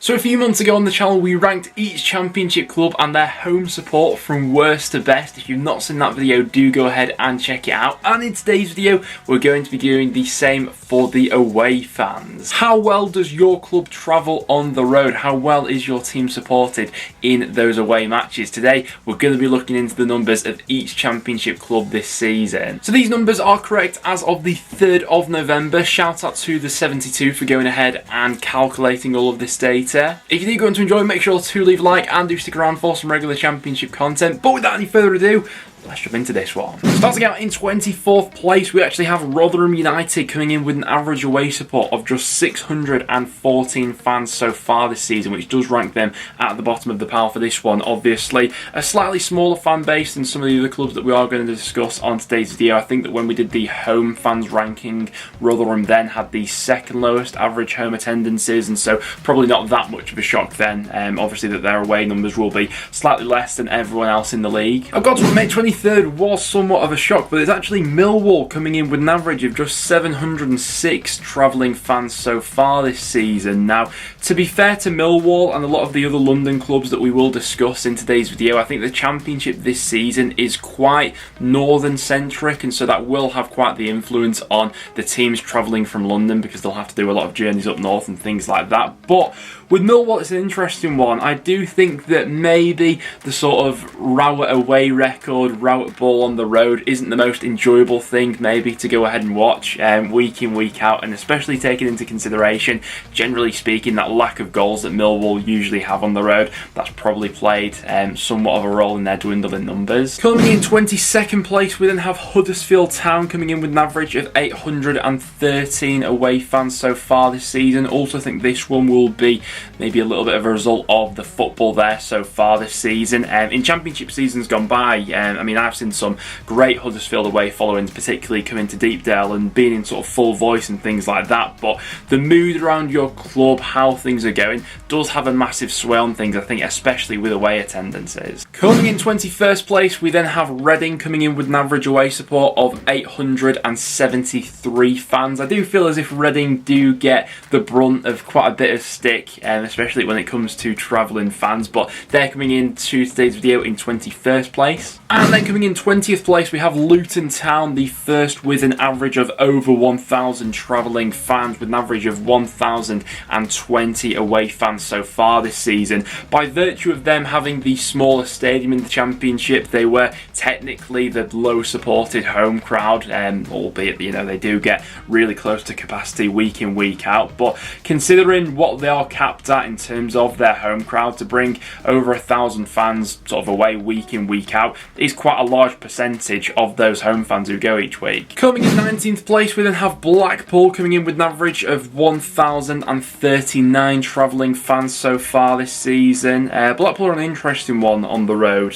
So a few months ago on the channel we ranked each championship club and their home support from worst to best. If you've not seen that video, do go ahead and check it out. And in today's video we're going to be doing the same for the away fans. How well does your club travel on the road? How well is your team supported in those away matches? Today we're going to be looking into the numbers of each championship club this season. So these numbers are correct as of the 3rd of November. Shout out to the 72 for going ahead and calculating all of this data. If you do go on to enjoy, make sure to leave a like and do stick around for some regular championship content. But without any further ado, let's jump into this one. Starting out in 24th place, we actually have Rotherham United coming in with an average away support of just 614 fans so far this season, which does rank them at the bottom of the pile for this one. Obviously, a slightly smaller fan base than some of the other clubs that we are going to discuss on today's video. I think that when we did the home fans ranking, Rotherham then had the second lowest average home attendances, and so probably not that much of a shock then. Obviously that their away numbers will be slightly less than everyone else in the league. I've got to admit, 23rd was somewhat of a shock, but it's actually Millwall coming in with an average of just 706 travelling fans so far this season. Now, to be fair to Millwall and a lot of the other London clubs that we will discuss in today's video, I think the championship this season is quite northern centric, and so that will have quite the influence on the teams travelling from London, because they'll have to do a lot of journeys up north and things like that. But with Millwall, it's an interesting one. I do think that maybe the sort of Rowett away record, Rowett ball on the road, isn't the most enjoyable thing maybe to go ahead and watch week in, week out, and especially taking into consideration, generally speaking, that lack of goals that Millwall usually have on the road. That's probably played somewhat of a role in their dwindling numbers. Coming in 22nd place, we then have Huddersfield Town coming in with an average of 813 away fans so far this season. Also think this one will be maybe a little bit of a result of the football there so far this season. In championship seasons gone by, I mean, I've seen some great Huddersfield away followings, particularly coming to Deepdale and being in sort of full voice and things like that. But the mood around your club, how things are going, does have a massive sway on things, I think, especially with away attendances. Coming in 21st place, we then have Reading coming in with an average away support of 873 fans. I do feel as if Reading do get the brunt of quite a bit of stick, especially when it comes to travelling fans, but they're coming into today's video in 21st place. And then coming in 20th place, we have Luton Town, the first with an average of over 1,000 travelling fans, with an average of 1,020 away fans so far this season. By virtue of them having the smaller stadium in the championship, they were technically the low supported home crowd, albeit, you know, they do get really close to capacity week in, week out. But considering what they are capped at in terms of their home crowd, to bring over 1,000 fans sort of away week in, week out is quite a large percentage of those home fans who go each week. Coming in 19th place, we then have Blackpool coming in with an average of 1,039 travelling fans so far this season. Blackpool are an interesting one on the road.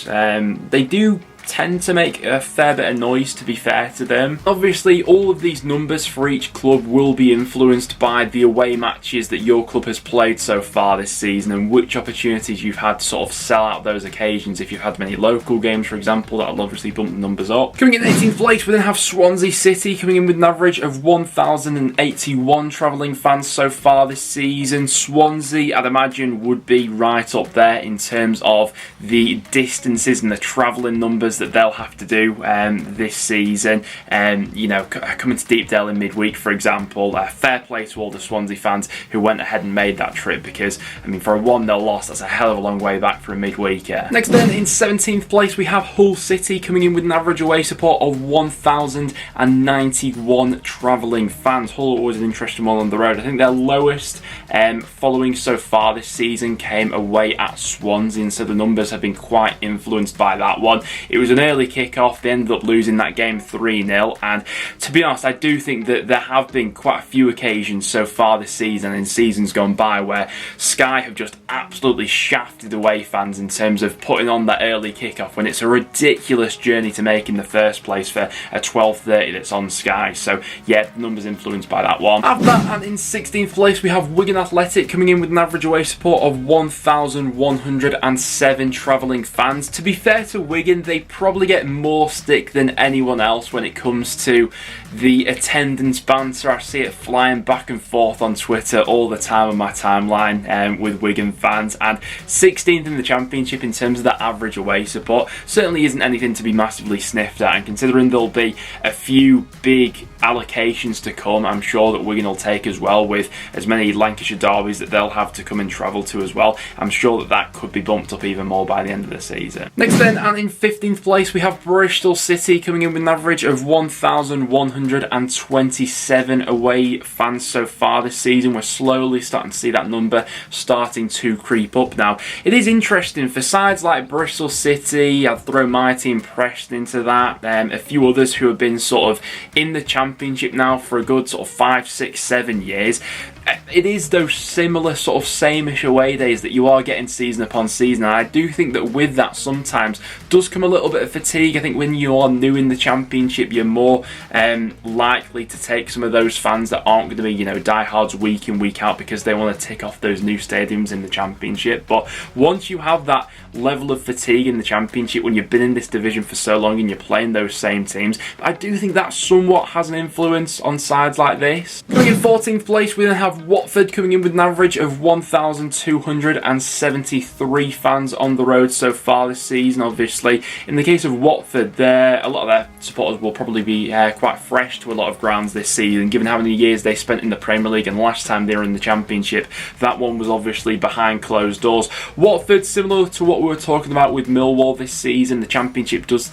They do tend to make a fair bit of noise, to be fair to them. Obviously, all of these numbers for each club will be influenced by the away matches that your club has played so far this season, and which opportunities you've had to sort of sell out those occasions. If you've had many local games, for example, that'll obviously bump the numbers up. Coming in 18th place, we then have Swansea City coming in with an average of 1,081 travelling fans so far this season. Swansea, I'd imagine, would be right up there in terms of the distances and the travelling numbers that they'll have to do this season. You know, coming to Deepdale in midweek, for example, fair play to all the Swansea fans who went ahead and made that trip, because, I mean, for a 1-0 loss, that's a hell of a long way back for a midweeker. Next then, in 17th place, we have Hull City coming in with an average away support of 1,091 travelling fans. Hull always an interesting one on the road. I think their lowest following so far this season came away at Swansea, and so the numbers have been quite influenced by that one. It was an early kick-off. They ended up losing that game 3-0, and to be honest, I do think that there have been quite a few occasions so far this season, in seasons gone by, where Sky have just absolutely shafted away fans in terms of putting on that early kick-off when it's a ridiculous journey to make in the first place for a 12:30 that's on Sky. So yeah, the numbers influenced by that one. After that, and in 16th place, we have Wigan Athletic coming in with an average away support of 1,107 travelling fans. To be fair to Wigan, they probably get more stick than anyone else when it comes to the attendance banter. I see it flying back and forth on Twitter all the time on my timeline with Wigan fans, and 16th in the Championship in terms of the average away support certainly isn't anything to be massively sniffed at, and considering there'll be a few big allocations to come, I'm sure that Wigan will take as well, with as many Lancashire derbies that they'll have to come and travel to as well. I'm sure that that could be bumped up even more by the end of the season. Next then, and in 15th place, we have Bristol City coming in with an average of 1,127 away fans so far this season. We're slowly starting to see that number starting to creep up now. It is interesting for sides like Bristol City. I'd throw my team Preston into that, a few others who have been sort of in the Championship now for a good sort of 5, 6, 7 years. It is those similar sort of same-ish away days that you are getting season upon season, and I do think that with that sometimes does come a little bit of fatigue. I think when you are new in the Championship, you're more likely to take some of those fans that aren't going to be, diehards week in, week out, because they want to tick off those new stadiums in the Championship. But once you have that level of fatigue in the Championship, when you've been in this division for so long and you're playing those same teams, I do think that somewhat has an influence on sides like this. Coming in 14th place, we then have Watford coming in with an average of 1,273 fans on the road so far this season. Obviously, in the case of Watford, a lot of their supporters will probably be quite fresh to a lot of grounds this season, given how many years they spent in the Premier League, and last time they were in the Championship, that one was obviously behind closed doors. Watford, similar to what we were talking about with Millwall this season, the Championship does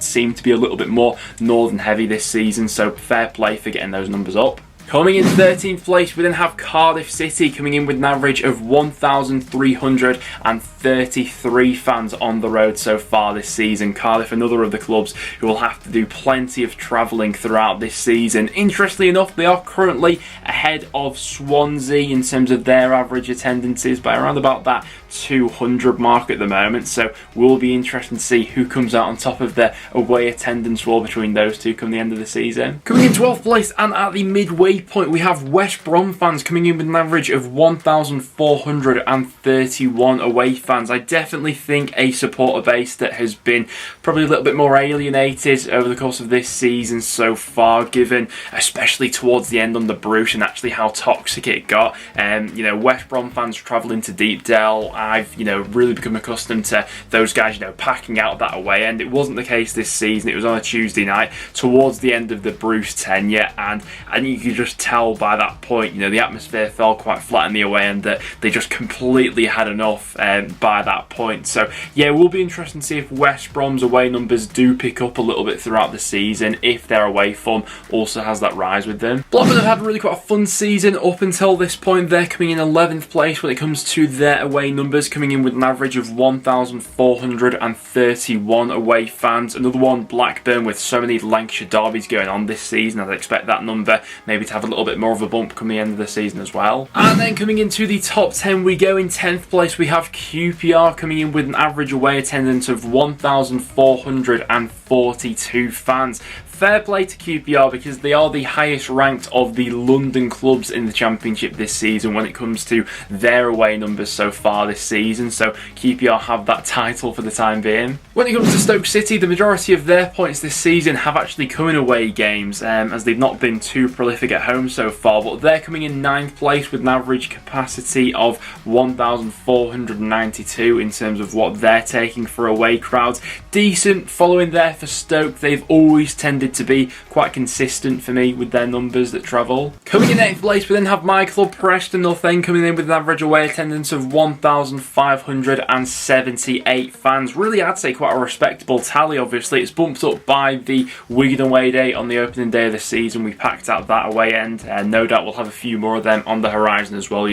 seem to be a little bit more northern heavy this season, so fair play for getting those numbers up. Coming in 13th place, we then have Cardiff City coming in with an average of 1,333 fans on the road so far this season. Cardiff, another of the clubs who will have to do plenty of travelling throughout this season. Interestingly enough, they are currently ahead of Swansea in terms of their average attendances by around about that 200 mark at the moment, so will be interesting to see who comes out on top of the away attendance war between those two come the end of the season. Coming in 12th place, and at the midway point, we have West Brom fans coming in with an average of 1,431 away fans. I definitely think a supporter base that has been probably a little bit more alienated over the course of this season so far, given especially towards the end under Bruce and actually how toxic it got. West Brom fans travelling to Deepdale, I've really become accustomed to those guys packing out that away end. It wasn't the case this season. It was on a Tuesday night towards the end of the Bruce tenure, and you could just tell by that point the atmosphere fell quite flat in the away end, that they just completely had enough by that point. So yeah, it will be interesting to see if West Brom's away numbers do pick up a little bit throughout the season, if their away form also has that rise with them. Blackburn have had really quite a fun season up until this point. They're coming in 11th place when it comes to their away numbers, coming in with an average of 1,431 away fans. Another one, Blackburn, with so many Lancashire derbies going on this season, I'd expect that number maybe to have a little bit more of a bump come the end of the season as well. And then coming into the top 10 we go. In 10th place we have QPR coming in with an average away attendance of 1,442 fans. Fair play to QPR, because they are the highest ranked of the London clubs in the Championship this season when it comes to their away numbers so far this season, so QPR have that title for the time being. When it comes to Stoke City, the majority of their points this season have actually come in away games, as they've not been too prolific at home so far, but they're coming in 9th place with an average capacity of 1,492 in terms of what they're taking for away crowds. Decent following there for Stoke. They've always tended to be quite consistent for me with their numbers that travel. Coming in 8th place, we then have my club Preston North End coming in with an average away attendance of 1,578 fans. Really, I'd say quite a respectable tally. Obviously, it's bumped up by the Wigan away day on the opening day of the season. We packed out that away end, and no doubt we'll have a few more of them on the horizon as well,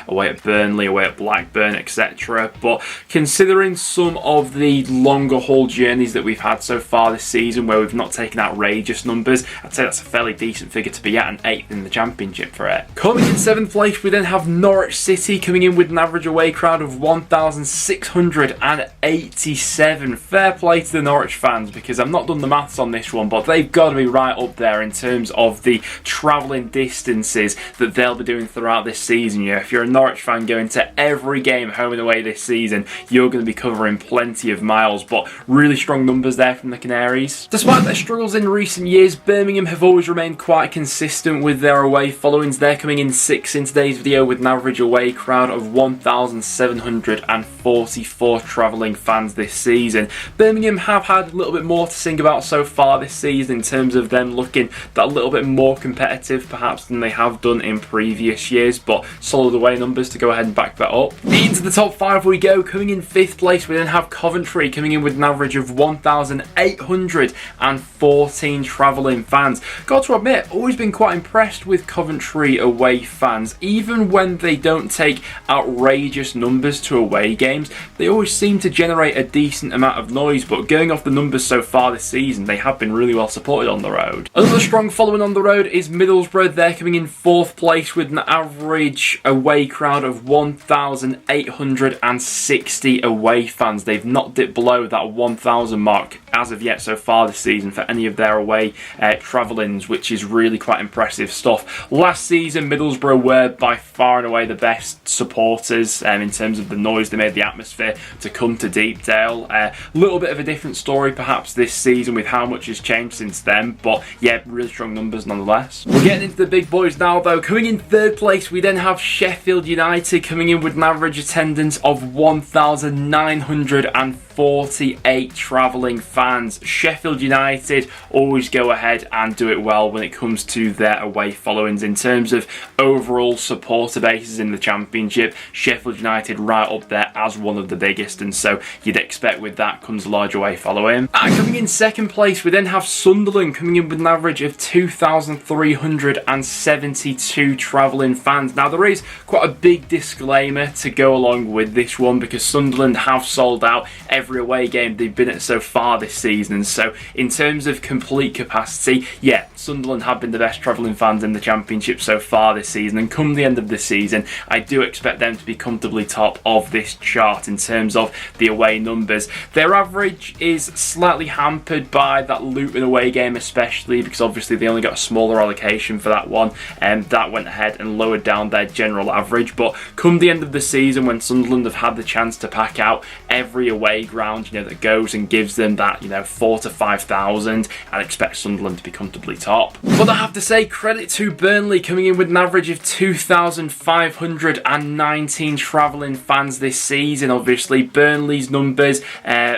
away at Burnley, away at Blackburn, etc. But considering some of the longer haul journeys that we've had so far this season, where we've not taken out outrageous numbers. I'd say that's a fairly decent figure to be at, and 8th in the championship for it. Coming in 7th place, we then have Norwich City coming in with an average away crowd of 1,687. Fair play to the Norwich fans, because I've not done the maths on this one, but they've got to be right up there in terms of the travelling distances that they'll be doing throughout this season. You know, if you're a Norwich fan going to every game home and away this season, you're going to be covering plenty of miles, but really strong numbers there from the Canaries. Despite their struggles in recent years, Birmingham have always remained quite consistent with their away followings. They're coming in 6th in today's video with an average away crowd of 1,744 travelling fans this season. Birmingham have had a little bit more to sing about so far this season in terms of them looking that little bit more competitive perhaps than they have done in previous years, but solid away numbers to go ahead and back that up. Into the top 5 we go. Coming in 5th place, we then have Coventry coming in with an average of 1,814 travelling fans. Got to admit, always been quite impressed with Coventry away fans. Even when they don't take outrageous numbers to away games, they always seem to generate a decent amount of noise, but going off the numbers so far this season, they have been really well supported on the road. Another strong following on the road is Middlesbrough. They're coming in 4th place with an average away crowd of 1,860 away fans. They've not dipped below that 1,000 mark as of yet so far this season for any of their away travellings, which is really quite impressive stuff. Last season, Middlesbrough were by far and away the best supporters in terms of the noise they made, the atmosphere to come to Deepdale. A little bit of a different story perhaps this season with how much has changed since then, but yeah, really strong numbers nonetheless. We're getting into the big boys now though. Coming in 3rd place, we then have Sheffield United coming in with an average attendance of 1,948 travelling fans. Sheffield United always go ahead and do it well when it comes to their away followings. In terms of overall supporter bases in the Championship, Sheffield United right up there as one of the biggest, and so you'd expect with that comes a large away following. And coming in 2nd place, we then have Sunderland coming in with an average of 2,372 travelling fans. Now there is quite a big disclaimer to go along with this one, because Sunderland have sold out every away game they've been at so far this season, and so in terms of complete capacity, yeah, Sunderland have been the best travelling fans in the Championship so far this season, and come the end of the season, I do expect them to be comfortably top of this chart in terms of the away numbers. Their average is slightly hampered by that Luton away game, especially because obviously they only got a smaller allocation for that one, and that went ahead and lowered down their general average. But come the end of the season, when Sunderland have had the chance to pack out every away ground, you know, that goes and gives them that, you know, 4,000 to 5,000, I'd expect Sunderland to be comfortably top. But I have to say credit to Burnley coming in with an average of 2,519 travelling fans this season. Obviously Burnley's numbers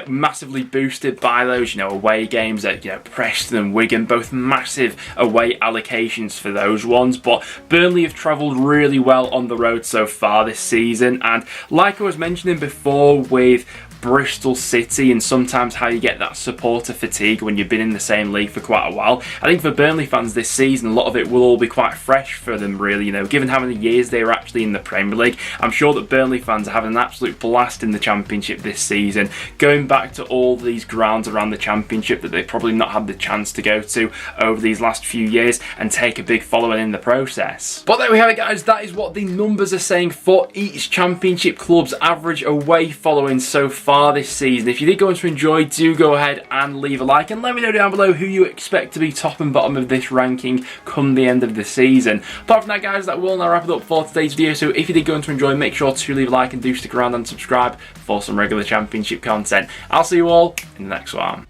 massively boosted by those, you know, away games at, you know, Preston and Wigan, both massive away allocations for those ones. But Burnley have travelled really well on the road so far this season, and like I was mentioning before with Bristol City and sometimes how you get that supporter fatigue when you've been in the same league for quite a while, I think for Burnley fans this season, a lot of it will all be quite fresh for them, really. You know, given how many years they were actually in the Premier League, I'm sure that Burnley fans are having an absolute blast in the Championship this season, going back to all these grounds around the Championship that they've probably not had the chance to go to over these last few years and take a big following in the process. But there we have it, guys. That is what the numbers are saying for each Championship club's average away following so far this season. If you did go on to enjoy, do go ahead and leave a like and let me know down below who you expect to be top and bottom of this ranking come the end of the season. Apart from that, guys, that will now wrap it up for today's video. So if you did go on to enjoy, make sure to leave a like and do stick around and subscribe for some regular Championship content. I'll see you all in the next one.